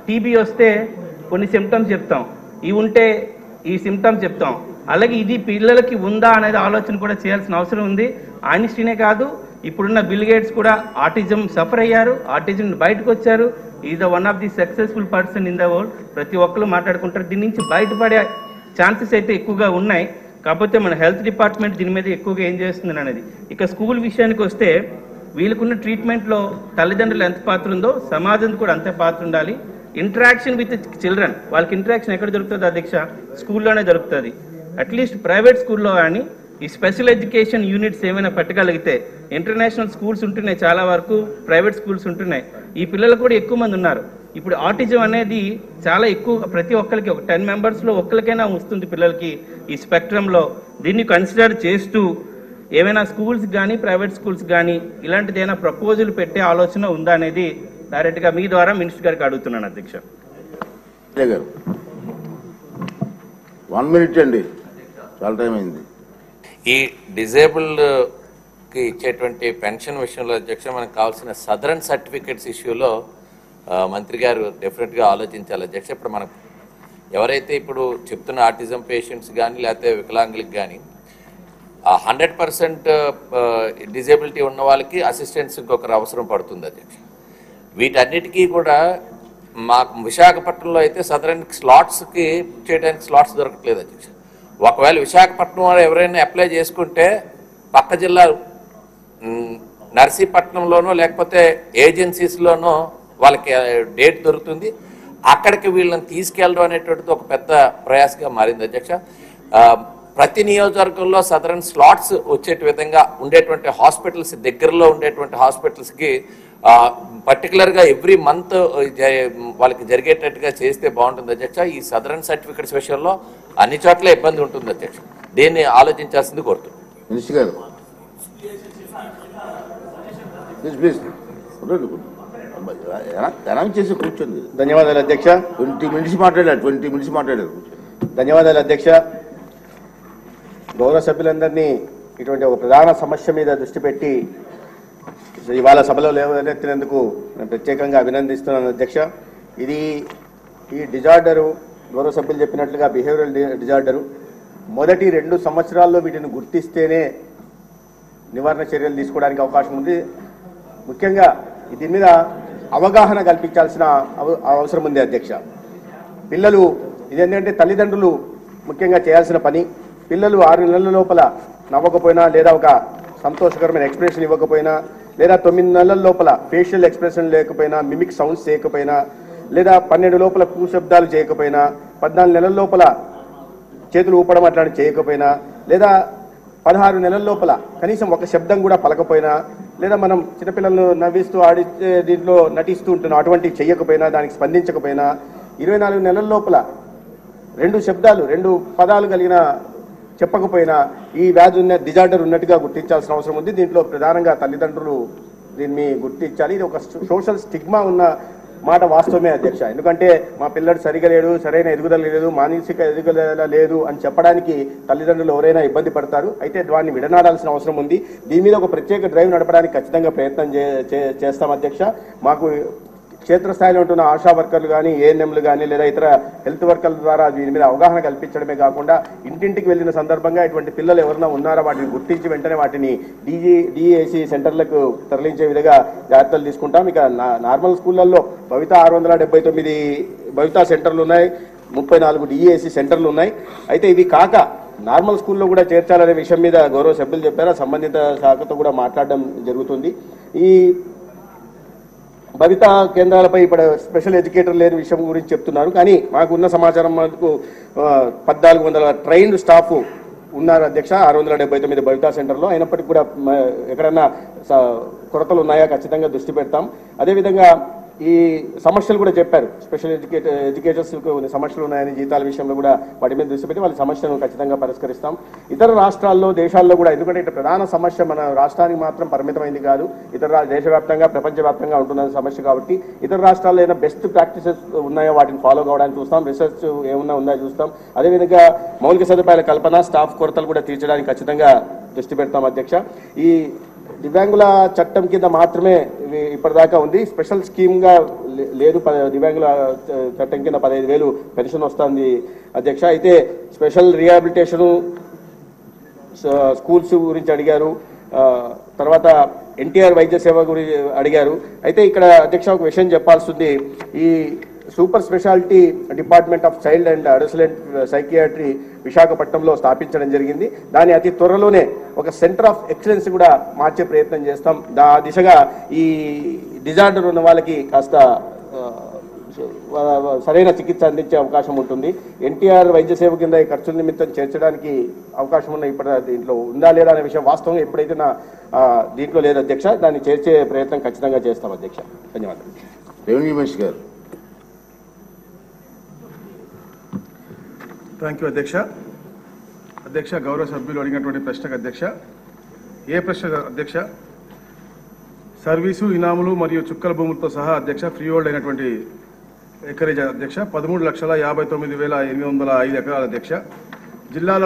TB వస్తే కొన్ని symptoms చెప్తాం, ఇవి ఉంటే ఈ సిమ్టమ్స్ చెప్తాం. అలాగే ఇది పిల్లలకి ఉందా అనేది ఆలోచన కూడా చేయాల్సిన అవసరం ఉంది. ఐన్స్టీనే కాదు, ఇప్పుడున్న బిల్ గేట్స్ కూడా ఆటిజం సఫర్ అయ్యారు, ఆటిజం బయటకు వచ్చారు. Is the one of the successful person in the world. ప్రతి ఒక్కరు మాట్లాడుకుంటారు. దీని నుంచి బయటపడే ఛాన్సెస్ అయితే ఎక్కువగా ఉన్నాయి. కాకపోతే మన హెల్త్ డిపార్ట్మెంట్ దీని మీద ఎక్కువగా ఏం చేస్తుంది అనేది. ఇక స్కూల్ విషయానికి వస్తే వీళ్ళకున్న ట్రీట్మెంట్లో తల్లిదండ్రులు ఎంత పాత్ర ఉందో సమాజం కూడా అంతే పాత్ర ఉండాలి. ఇంటరాక్షన్ విత్ చిల్డ్రన్, వాళ్ళకి ఇంటరాక్షన్ ఎక్కడ దొరుకుతుంది అధ్యక్ష? స్కూల్లోనే దొరుకుతుంది. అట్లీస్ట్ ప్రైవేట్ స్కూల్లో కానీ ఈ స్పెషల్ ఎడ్యుకేషన్ యూనిట్స్ ఏమైనా పెట్టగలిగితే, ఇంటర్నేషనల్ స్కూల్స్ ఉంటున్నాయి, చాలా వరకు ప్రైవేట్ స్కూల్స్ ఉంటున్నాయి. ఈ పిల్లలు కూడా ఎక్కువ మంది ఉన్నారు. ఇప్పుడు ఆటిజం అనేది చాలా ఎక్కువ, ప్రతి ఒక్కరికి ఒక 10 మెంబర్స్లో ఒక్కరికైనా వస్తుంది పిల్లలకి ఈ స్పెక్ట్రంలో. దీన్ని కన్సిడర్ చేస్తూ ఏమైనా స్కూల్స్ కానీ ప్రైవేట్ స్కూల్స్ కానీ ఇలాంటిది ఏమైనా ప్రపోజల్ పెట్టే ఆలోచన ఉందా అనేది డైరెక్ట్గా మీ ద్వారా మినిస్టర్ గారికి అడుగుతున్నాను అధ్యక్ష. 1 minute అండి, చాలా టైం అయింది. ఈ డిజేబుల్డ్కి ఇచ్చేటువంటి పెన్షన్ విషయంలో అధ్యక్ష మనకు కావాల్సిన సదరన్ సర్టిఫికెట్స్ ఇష్యూలో మంత్రి గారు డెఫినెట్గా ఆలోచించాలి అధ్యక్ష. ఇప్పుడు మనకు ఎవరైతే ఇప్పుడు చెప్తున్న ఆటిజం పేషెంట్స్ కానీ లేకపోతే వికలాంగులకు కానీ 100% డిజేబిలిటీ ఉన్న వాళ్ళకి అసిస్టెన్స్ ఇంకొకరు అవసరం పడుతుంది అధ్యక్ష. వీటన్నిటికీ కూడా మాకు విశాఖపట్నంలో అయితే సదరన్ స్లాట్స్కి చేయడానికి స్లాట్స్ దొరకట్లేదు అధ్యక్ష. ఒకవేళ విశాఖపట్నం వాళ్ళు ఎవరైనా అప్లై చేసుకుంటే పక్క జిల్లా నర్సీపట్నంలోనో లేకపోతే ఏజెన్సీస్లోనో వాళ్ళకి డేట్ దొరుకుతుంది. అక్కడికి వీళ్ళని తీసుకెళ్ళడం అనేటువంటిది ఒక పెద్ద ప్రయాసగా మారింది అధ్యక్ష. ప్రతి నియోజకవర్గంలో సదరన్ స్లాట్స్ వచ్చేట విధంగా ఉండేటువంటి హాస్పిటల్స్, దగ్గరలో ఉండేటువంటి హాస్పిటల్స్కి పర్టికులర్గా ఎవ్రీ మంత్ వాళ్ళకి జరిగేటట్టుగా చేస్తే బాగుంటుంది అధ్యక్ష. ఈ సదరన్ సర్టిఫికెట్స్ విషయంలో అన్ని చోట్ల ఇబ్బంది ఉంటుంది అధ్యక్ష. దీన్ని ఆలోచించాల్సింది కోరుతున్నాను. మినిస్టర్ గారు ప్లీజ్ అనౌన్స్ చేసి కూర్చోండి. ధన్యవాదాలు అధ్యక్ష. 20 minutes మాట్లాడారు. ధన్యవాదాలు అధ్యక్ష. గౌరవ సభ్యులందరినీ ఇటువంటి ఒక ప్రధాన సమస్య మీద దృష్టి పెట్టి ఇవాళ సభలో లేవనెత్తినందుకు నేను ప్రత్యేకంగా అభినందిస్తున్నాను అధ్యక్ష. ఈ డిజార్డరు గౌరవ సభ్యులు చెప్పినట్లుగా బిహేవియరల్ డిజార్డరు మొదటి 2 సంవత్సరాల్లో వీటిని గుర్తిస్తేనే నివారణ చర్యలు తీసుకోవడానికి అవకాశం ఉంది. ముఖ్యంగా దీని మీద అవగాహన కల్పించాల్సిన అవసరం ఉంది అధ్యక్ష. పిల్లలు ఇదేంటంటే తల్లిదండ్రులు ముఖ్యంగా చేయాల్సిన పని, పిల్లలు 6 నెలల లోపల నవ్వకపోయినా లేదా ఒక సంతోషకరమైన ఎక్స్ప్రెషన్ ఇవ్వకపోయినా లేదా 9 నెలల లోపల ఫేషియల్ ఎక్స్ప్రెషన్ లేకపోయినా, మిమిక్ సౌండ్స్ చేయకపోయినా లేదా 12 లోపల శబ్దాలు చేయకపోయినా, 14 నెలల లోపల చేతులు ఊపడం అట్లాంటి చేయకపోయినా లేదా 16 నెలల లోపల కనీసం ఒక శబ్దం కూడా పలకపోయినా లేదా మనం చిన్నపిల్లలను నవ్విస్తూ ఆడితే దీంట్లో నటిస్తూ ఉంటున్నాం అటువంటివి చేయకపోయినా, దానికి స్పందించకపోయినా, 24 నెలల లోపల 2 శబ్దాలు 2 పదాలు కలిగిన చెప్పకపోయినా ఈ వ్యాధి డిజార్డర్ ఉన్నట్టుగా గుర్తించాల్సిన అవసరం ఉంది. దీంట్లో ప్రధానంగా తల్లిదండ్రులు దీన్ని గుర్తించాలి. ఇది ఒక సోషల్ స్టిగ్మా ఉన్న మాట వాస్తవమే అధ్యక్ష. ఎందుకంటే మా పిల్లడు సరిగా లేడు, సరైన ఎదుగుదల లేదు, మానసిక ఎదుగుదల లేదు అని చెప్పడానికి తల్లిదండ్రులు ఎవరైనా ఇబ్బంది పడతారు. అయితే దాన్ని విడనాడాల్సిన అవసరం ఉంది. దీని మీద ఒక ప్రత్యేక డ్రైవ్ నడపడానికి ఖచ్చితంగా ప్రయత్నం చేస్తాం అధ్యక్ష. మాకు క్షేత్రస్థాయిలో ఉంటున్న ఆశా వర్కర్లు కానీ, ఏఎన్ఎంలు కానీ లేదా ఇతర హెల్త్ వర్కర్ల ద్వారా దీని మీద అవగాహన కల్పించడమే కాకుండా ఇంటింటికి వెళ్ళిన సందర్భంగా ఇటువంటి పిల్లలు ఎవరైనా ఉన్నారో వాటిని గుర్తించి వెంటనే వాటిని డిఏసి సెంటర్లకు తరలించే విధంగా జాగ్రత్తలు తీసుకుంటాం. ఇక నార్మల్ స్కూళ్ళల్లో భవిత 679 భవితా సెంటర్లు ఉన్నాయి, 34 డిఏసి సెంటర్లు ఉన్నాయి. అయితే ఇవి కాక నార్మల్ స్కూల్లో కూడా చేర్చాలనే విషయం మీద గౌరవ సభ్యులు చెప్పారు. సంబంధిత శాఖతో కూడా మాట్లాడడం జరుగుతుంది. ఈ భవిత కేంద్రాలపై ఇప్పుడు స్పెషల్ ఎడ్యుకేటర్ లేని విషయం గురించి చెప్తున్నారు. కానీ మాకున్న సమాచారం మనకు 1400 ట్రైన్డ్ స్టాఫ్ ఉన్నారు అధ్యక్ష 679 భవితా సెంటర్లో. అయినప్పటికీ కూడా ఎక్కడన్నా కొరతలు ఉన్నాయా ఖచ్చితంగా దృష్టి పెడతాం. అదేవిధంగా ఈ సమస్యలు కూడా చెప్పారు. స్పెషల్ ఎడ్యుకేటర్స్ సమస్యలు ఉన్నాయని, జీతాల విషయంలో కూడా వాటి మీద దృష్టి పెట్టి వాళ్ళ సమస్యలను ఖచ్చితంగా పరిష్కరిస్తాం. ఇతర రాష్ట్రాల్లో, దేశాల్లో కూడా, ఎందుకంటే ఇట్లా ప్రధాన సమస్య మన రాష్ట్రానికి మాత్రం పరిమితమైంది కాదు, ఇతర దేశవ్యాప్తంగా ప్రపంచవ్యాప్తంగా ఉంటున్న సమస్య కాబట్టి ఇతర రాష్ట్రాల్లో ఏదైనా బెస్ట్ ప్రాక్టీసెస్ ఉన్నాయో వాటిని ఫాలో కావడానికి చూస్తాం. రిసెర్చ్ ఏమన్నా ఉన్నాయో చూస్తాం. అదేవిధంగా మౌలిక సదుపాయాల కల్పన, స్టాఫ్ కొరతలు కూడా తీర్చడానికి ఖచ్చితంగా దృష్టి పెడతాం అధ్యక్ష. ఈ దివ్యాంగుల చట్టం కింద మాత్రమే ఇప్పటిదాకా ఉంది. స్పెషల్ స్కీమ్గా లేదు. దివ్యాంగుల చట్టం కింద 15,000 పెన్షన్ వస్తుంది అధ్యక్ష. అయితే స్పెషల్ రీహాబిలిటేషను, స్కూల్స్ గురించి అడిగారు, తర్వాత ఎన్టీఆర్ వైద్య సేవ గురించి అడిగారు. అయితే ఇక్కడ అధ్యక్ష ఒక విషయం చెప్పాల్సింది. ఈ super speciality department of child and adolescent psychiatry విశాఖపట్నంలో స్థాపించడం జరిగింది. దాని అతి త్వరలోనే ఒక సెంటర్ ఆఫ్ ఎక్సలెన్స్ కూడా మార్చే ప్రయత్నం చేస్తాం. దిశగా ఈ డిజార్డర్ ఉన్న వాళ్ళకి కాస్త సరైన చికిత్స అందించే అవకాశం ఉంటుంది. ఎన్టీఆర్ వైద్య సేవ కింద ఈ ఖర్చుల నిమిత్తం చేర్చడానికి అవకాశం ఉన్న ఇప్పుడు దీంట్లో ఉందా లేదా అనే విషయం వాస్తవం ఎప్పుడైతే దీంట్లో లేదు అధ్యక్ష. దాన్ని చేర్చే ప్రయత్నం ఖచ్చితంగా చేస్తాం అధ్యక్ష. ధన్యవాదాలు. రెవెన్యూ మినిస్టర్ గారు. థ్యాంక్ యూ అధ్యక్ష. అధ్యక్ష, గౌరవ సభ్యులు అడిగినటువంటి ప్రశ్నకు అధ్యక్ష, ఏ ప్రశ్న అధ్యక్ష? సర్వీసు, ఇనాములు మరియు చుక్కల భూములతో సహా అధ్యక్ష ఫ్రీ హోల్డ్ అయినటువంటి ఎకరేజ్ అధ్యక్ష 13,59,805 ఎకరాల అధ్యక్ష. జిల్లాల